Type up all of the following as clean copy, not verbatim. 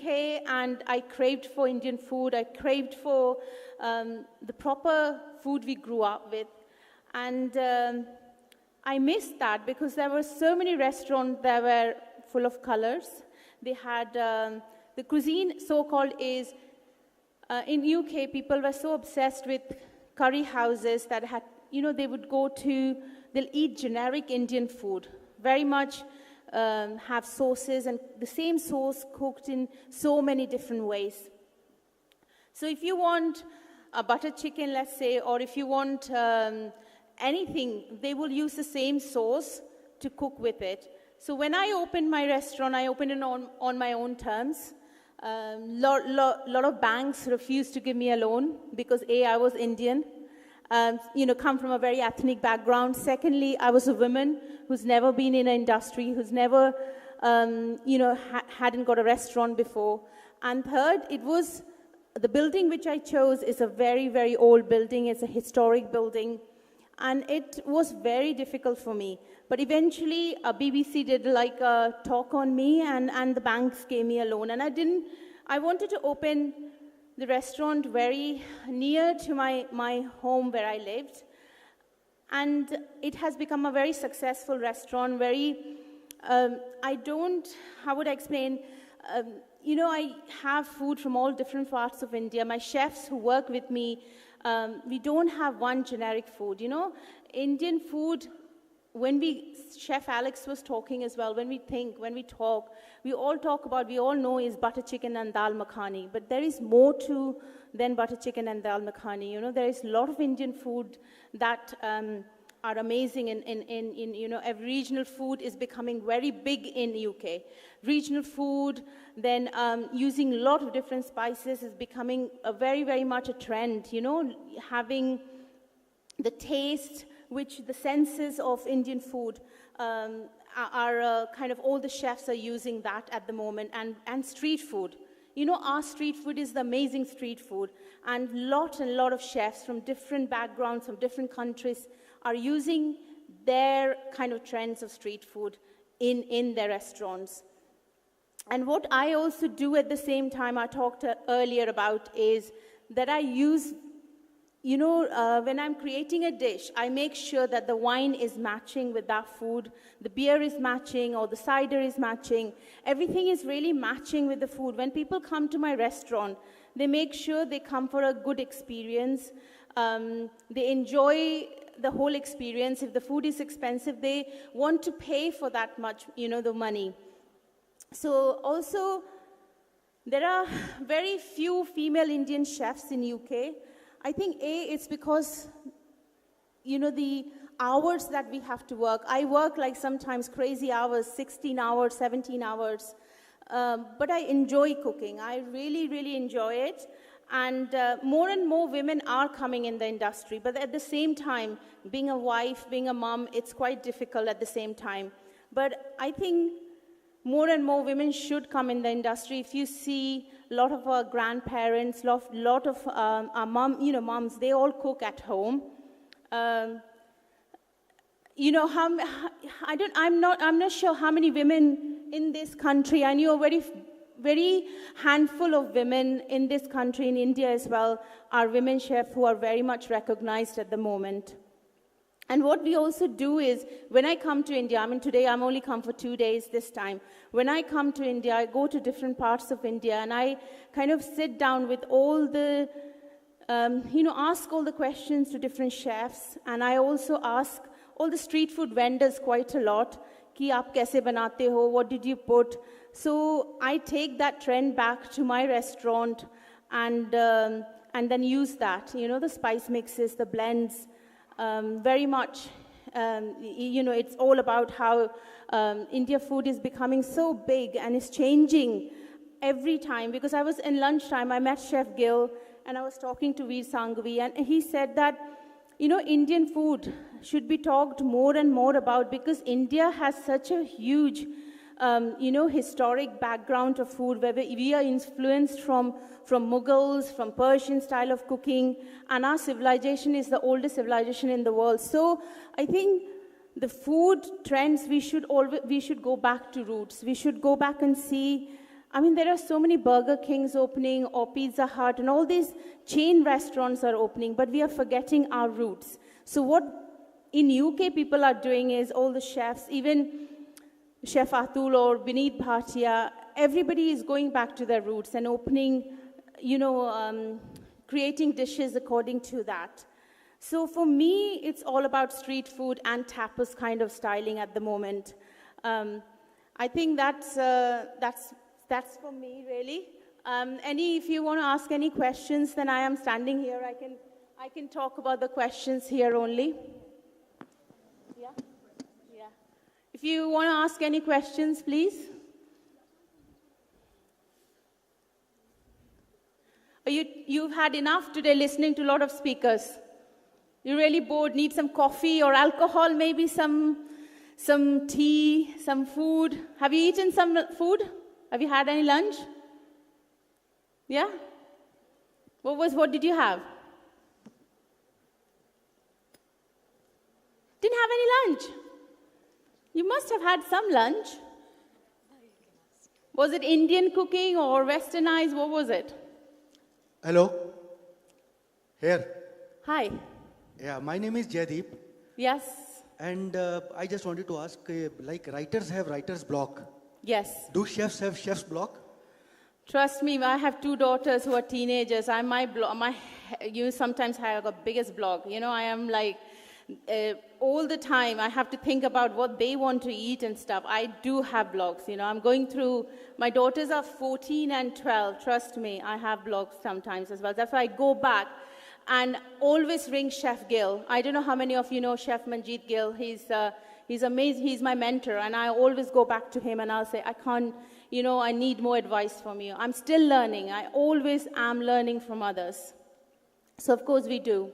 UK and I craved for Indian food. I craved for the proper food we grew up with. And I missed that because there were so many restaurants that were full of colors. They had, the cuisine so-called is, in UK, people were so obsessed with curry houses that had, they would go to, they'll eat generic Indian food, very much have sauces and the same sauce cooked in so many different ways. So if you want a butter chicken, let's say, or if you want anything, they will use the same sauce to cook with it. So when I opened my restaurant, I opened it on my own terms. Lot of banks refused to give me a loan because A, I was Indian, come from a very ethnic background. Secondly, I was a woman who's never been in an industry, who's never, hadn't got a restaurant before. And third, it was the building which I chose is a very, very old building. It's a historic building. And it was very difficult for me. But eventually, BBC did like a talk on me, and the banks gave me a loan. And I wanted to open the restaurant very near to my home where I lived. And it has become a very successful restaurant, how would I explain? I have food from all different parts of India. My chefs who work with me, we don't have one generic food. Indian food, Chef Alex was talking as well, when we talk, we all know is butter chicken and dal makhani, but there is more to than butter chicken and dal makhani. There is a lot of Indian food that are amazing in every regional food is becoming very big in UK. Regional food, then using a lot of different spices is becoming a very, very much a trend, having the taste, which the senses of Indian food are kind of all the chefs are using that at the moment, and street food. Our street food is the amazing street food, and lot of chefs from different backgrounds, from different countries are using their kind of trends of street food in their restaurants. And what I also do at the same time, I talked earlier about, is that I use, when I'm creating a dish, I make sure that the wine is matching with that food, the beer is matching, or the cider is matching. Everything is really matching with the food. When people come to my restaurant, they make sure they come for a good experience. They enjoy the whole experience. If the food is expensive, they want to pay for that much, the money. So also, there are very few female Indian chefs in UK. I think it's because, the hours that we have to work. I work like sometimes crazy hours, 16 hours, 17 hours. But I enjoy cooking. I really, really enjoy it. And more women are coming in the industry. But at the same time, being a wife, being a mom, it's quite difficult at the same time. But I think more and more women should come in the industry. If you see a lot of our grandparents, lot of our moms, they all cook at home. I'm not sure how many women in this country. I knew a very handful of women in this country, in India as well, are women chefs who are very much recognized at the moment. And what we also do is, when I come to India, today I'm only come for 2 days this time. When I come to India, I go to different parts of India, and I kind of sit down with all the, ask all the questions to different chefs, and I also ask all the street food vendors quite a lot, ki aap kaise banate ho, what did you put? So I take that trend back to my restaurant, and then use that, the spice mixes, the blends, very much, it's all about how India food is becoming so big and is changing every time. Because I was in lunchtime, I met Chef Gill, and I was talking to Veer Sanghavi, and he said that, Indian food should be talked more and more about, because India has such a huge, historic background of food, where we are influenced from Mughals, from Persian style of cooking, and our civilization is the oldest civilization in the world. So I think the food trends, we should go back to roots. We should go back and see I mean, there are so many Burger Kings opening or Pizza Hut and all these chain restaurants are opening, but we are forgetting our roots. So what in UK people are doing is all the chefs, even Chef Atul or Vineet Bhatia, everybody is going back to their roots and opening, creating dishes according to that. So for me, it's all about street food and tapas kind of styling at the moment. I think that's for me, really. If you want to ask any questions, then I am standing here. I can talk about the questions here only. Yeah? Yeah. If you want to ask any questions, please. You've had enough today listening to a lot of speakers. You're really bored, need some coffee or alcohol, maybe some tea, some food. Have you eaten some food? Have you had any lunch? Yeah? What did you have? Didn't have any lunch? You must have had some lunch. Was it Indian cooking or westernized? What was it? Hello. Here. Hi. Yeah, my name is Jaideep. Yes. And I just wanted to ask, like writers have writer's block. Yes. Do chefs have chef's block? Trust me, I have 2 daughters who are teenagers. You sometimes have a biggest block. I am like, all the time, I have to think about what they want to eat and stuff. I do have blogs, I'm going through, my daughters are 14 and 12. Trust me, I have blogs sometimes as well. That's why I go back and always ring Chef Gill. I don't know how many of you know Chef Manjeet Gill. He's amazing. He's my mentor. And I always go back to him and I'll say, I can't, I need more advice from you. I'm still learning. I always am learning from others. So of course we do.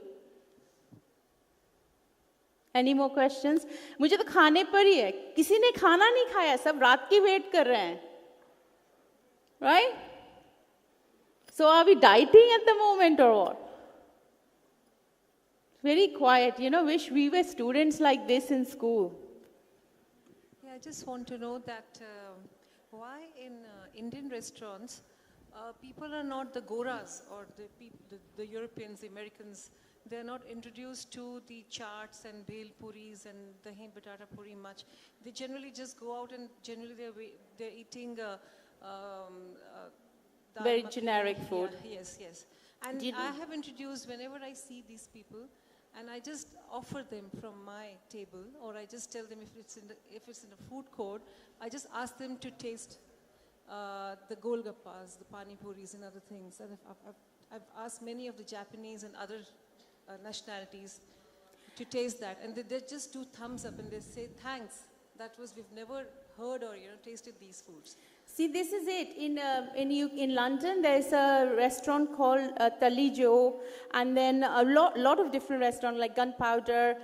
Any more questions? मुझे तो खाने पर ही है. किसी ने खाना नहीं खाया. सब रात की वेट कर रहे हैं. Right? So are we dieting at the moment or what? Very quiet. Wish we were students like this in school. Yeah, I just want to know that why in Indian restaurants people are not the Goras or the Europeans, the Americans. They're not introduced to the chaats and bhel puris and dahi batata puri much. They generally just go out and generally they're eating Very generic food. Yeah, yes. And I have introduced whenever I see these people, and I just offer them from my table, or I just tell them if it's in a food court, I just ask them to taste the golgappas, the pani puris, and other things. And I've asked many of the Japanese and other nationalities to taste that, and they just do thumbs up and they say thanks. We've never heard or tasted these foods. See, this is it. In London, there's a restaurant called Tali Jo, and then a lot of different restaurants like Gunpowder,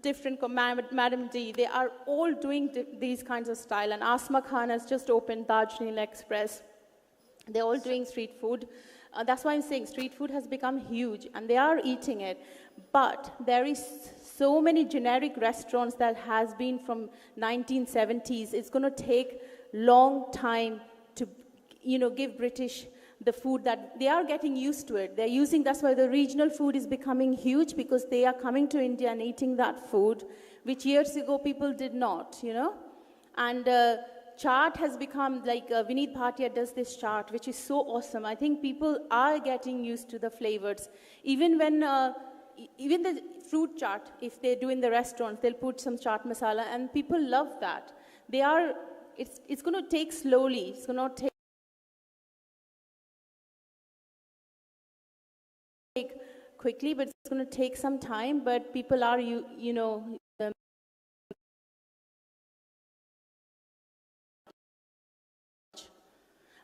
different Madam D. They are all doing these kinds of style. And Asma Khan has just opened Darjeeling Express. They're all doing street food. That's why I'm saying street food has become huge, and they are eating it. But there is so many generic restaurants that has been from 1970s. It's going to take long time to, give British the food that they are getting used to it. That's why the regional food is becoming huge, because they are coming to India and eating that food, which years ago people did not, And chaat has become, like Vineet Bhatia does this chaat, which is so awesome. I think people are getting used to the flavors. Even the fruit chaat, if they do in the restaurants, they'll put some chaat masala, and people love that. It's going to take slowly. It's going to take quickly, but it's going to take some time. But people are,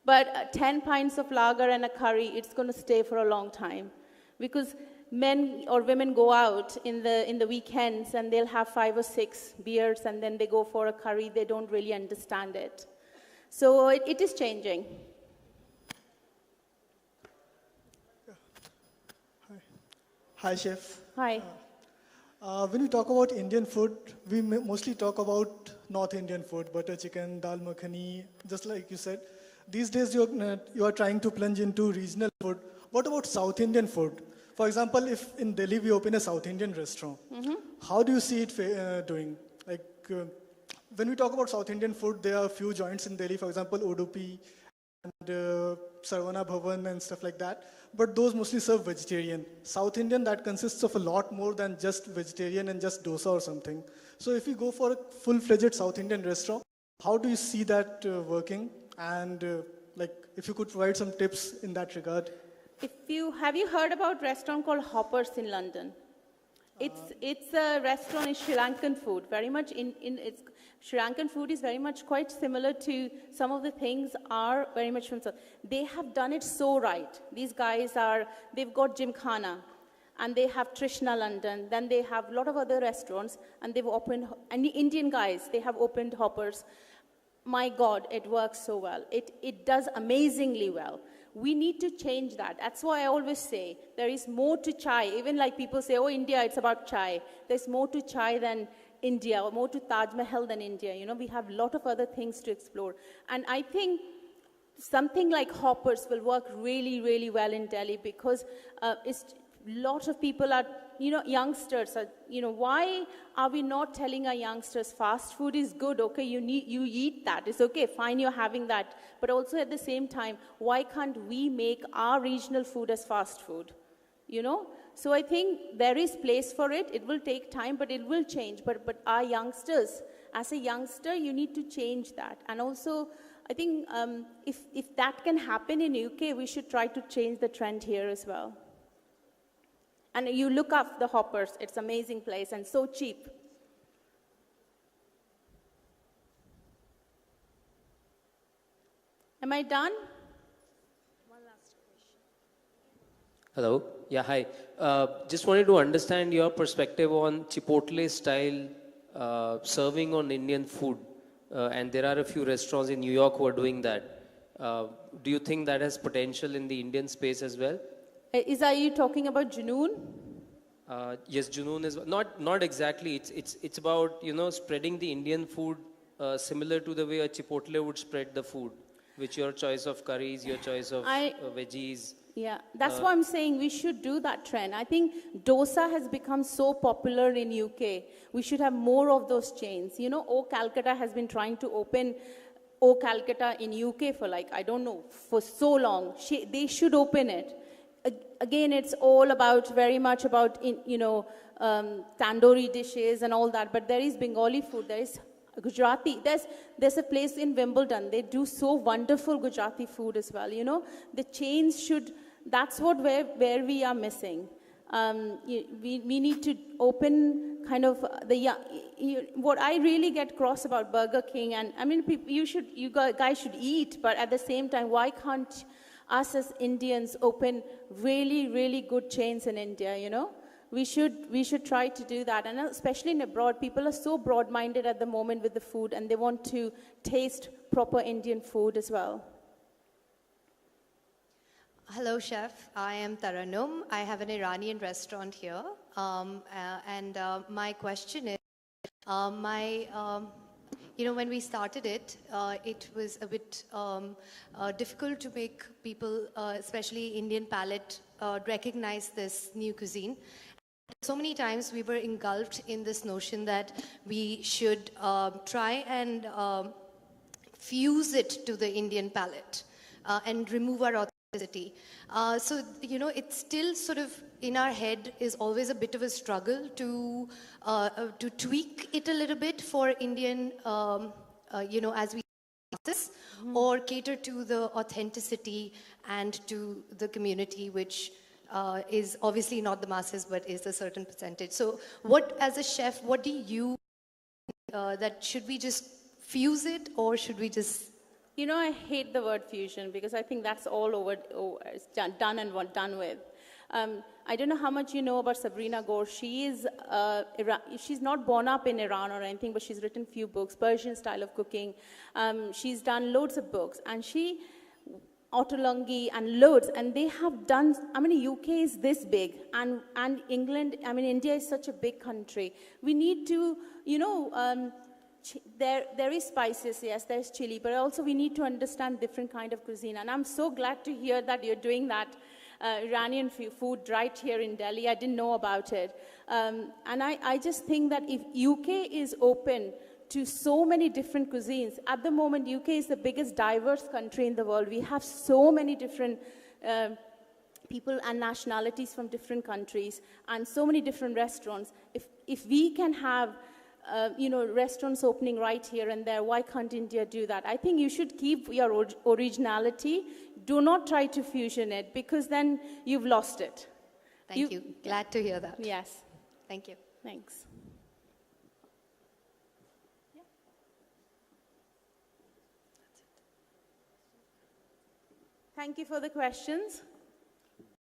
But 10 pints of lager and a curry, it's going to stay for a long time. Because men or women go out in the weekends and they'll have 5 or 6 beers and then they go for a curry. They don't really understand it. So it is changing. Hi, Chef. Hi. When we talk about Indian food, we mostly talk about North Indian food, butter chicken, dal makhani, just like you said. these days you are trying to plunge into regional food. What about South Indian food? For example, if in Delhi we open a South Indian restaurant, how do you see it doing? Like when we talk about South Indian food, there are a few joints in Delhi, for example, Udupi and Sarvana Bhavan and stuff like that. But those mostly serve vegetarian. South Indian, that consists of a lot more than just vegetarian and just dosa or something. So if we go for a full-fledged South Indian restaurant, how do you see that working? And like, if you could provide some tips in that regard. Have you heard about a restaurant called Hoppers in London? It's a restaurant in Sri Lankan food. Very much it's Sri Lankan food is very much quite similar to some of the things are very much from. They have done it so right. These guys they've got Gymkhana, and they have Trishna London. Then they have a lot of other restaurants, and they've opened. And the Indian guys, they have opened Hoppers. My God, it works so well. It does amazingly well. We need to change that. That's why I always say there is more to chai. Even like people say, oh, India, it's about chai. There's more to chai than India, or more to Taj Mahal than India. You know, we have a lot of other things to explore. And I think something like Hoppers will work really, really well in Delhi because lots of people are, youngsters are, why are we not telling our youngsters fast food is good? Okay, you eat that. It's okay, fine, you're having that. But also at the same time, why can't we make our regional food as fast food? So I think there is place for it. It will take time, but it will change. But our youngsters, as a youngster, you need to change that. And also, I think if that can happen in UK, we should try to change the trend here as well. And you look up the Hoppers. It's an amazing place and so cheap. Am I done? One last question. Hello. Yeah, hi. Just wanted to understand your perspective on Chipotle style serving on Indian food. And there are a few restaurants in New York who are doing that. Do you think that has potential in the Indian space as well? Are you talking about Junoon? Yes, Junoon is not exactly. It's about spreading the Indian food similar to the way a Chipotle would spread the food, with your choice of curries, your choice of veggies. Yeah, that's what I'm saying. We should do that trend. I think dosa has become so popular in UK. We should have more of those chains. O Calcutta has been trying to open O Calcutta in UK for for so long. They should open it. Again, it's all very much about tandoori dishes and all that. But there is Bengali food. There is Gujarati. There's a place in Wimbledon. They do so wonderful Gujarati food as well. The chains should. That's where we are missing. We need to open kind of what I really get cross about Burger King, and I mean you guys should eat, but at the same time, why can't us as Indians open really, really good chains in India, We should try to do that. And especially in abroad, people are so broad-minded at the moment with the food, and they want to taste proper Indian food as well. Hello, Chef. I am Taranum. I have an Iranian restaurant here. My question is, when we started it, it was a bit difficult to make people, especially Indian palate, recognize this new cuisine. So many times we were engulfed in this notion that we should try and fuse it to the Indian palate and remove our authenticity. It's still sort of in our head is always a bit of a struggle to tweak it a little bit for Indian, as we this, or cater to the authenticity and to the community, which is obviously not the masses, but is a certain percentage. So as a chef, what do you that should we just fuse it, or should we just... I hate the word fusion because I think that's all over. It's done and done with. I don't know how much you know about Sabrina Gore. She is she's not born up in Iran or anything, but she's written few books, Persian style of cooking. She's done loads of books, and Autolungi and loads, and they have done. UK is this big, and England. India is such a big country. We need to, there is spices, yes, there's chili, but also we need to understand different kind of cuisine. And I'm so glad to hear that you're doing that Iranian food right here in Delhi. I didn't know about it. And I just think that if UK is open to so many different cuisines, at the moment UK is the biggest diverse country in the world. We have so many different people and nationalities from different countries and so many different restaurants. If we can have restaurants opening right here and there, why can't India do that? I think you should keep your originality. Do not try to fusion it, because then you've lost it. Thank you. Glad to hear that. Yes. Thank you. Thanks. Thank you for the questions.